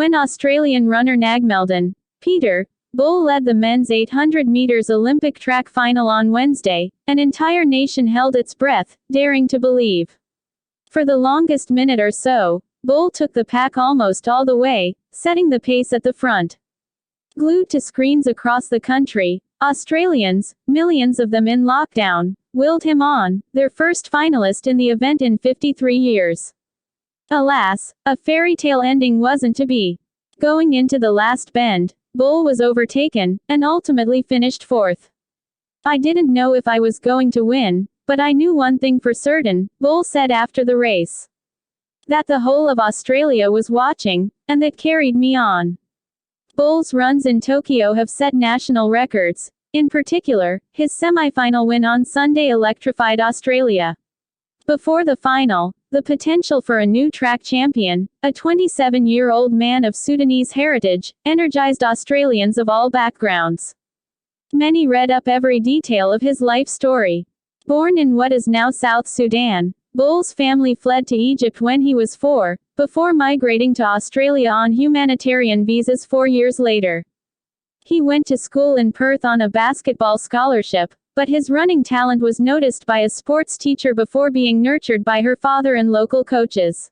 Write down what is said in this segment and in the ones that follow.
When Australian runner Nagmeldon Peter Bull led the men's 800 meters Olympic track final on Wednesday, an entire nation held its breath, daring to believe. For the longest minute or so, Bull took the pack almost all the way, setting the pace at the front. Glued to screens across the country, Australians, millions of them in lockdown, willed him on, their first finalist in the event in 53 years. Alas, a fairy tale ending wasn't to be. Going into the last bend, Bull was overtaken, and ultimately finished fourth. "I didn't know if I was going to win, but I knew one thing for certain," Bull said after the race. "That the whole of Australia was watching, and that carried me on." Bull's runs in Tokyo have set national records. In particular, his semi-final win on Sunday electrified Australia. Before the final, the potential for a new track champion, a 27-year-old man of Sudanese heritage, energized Australians of all backgrounds. Many read up every detail of his life story. Born in what is now South Sudan, Bull's family fled to Egypt when he was 4, before migrating to Australia on humanitarian visas 4 years later. He went to school in Perth on a basketball scholarship, but his running talent was noticed by a sports teacher before being nurtured by her father and local coaches.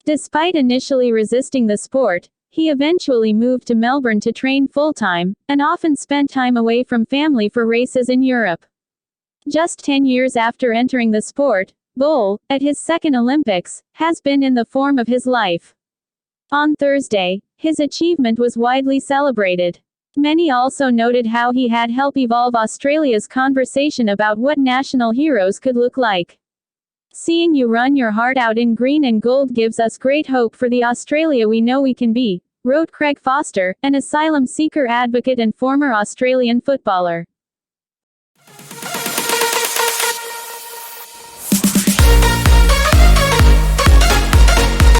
Despite initially resisting the sport, he eventually moved to Melbourne to train full-time, and often spent time away from family for races in Europe. Just 10 years after entering the sport, Bull, at his second Olympics, has been in the form of his life. On Thursday, his achievement was widely celebrated. Many also noted how he had helped evolve Australia's conversation about what national heroes could look like. "Seeing you run your heart out in green and gold gives us great hope for the Australia we know we can be," wrote Craig Foster, an asylum seeker advocate and former Australian footballer.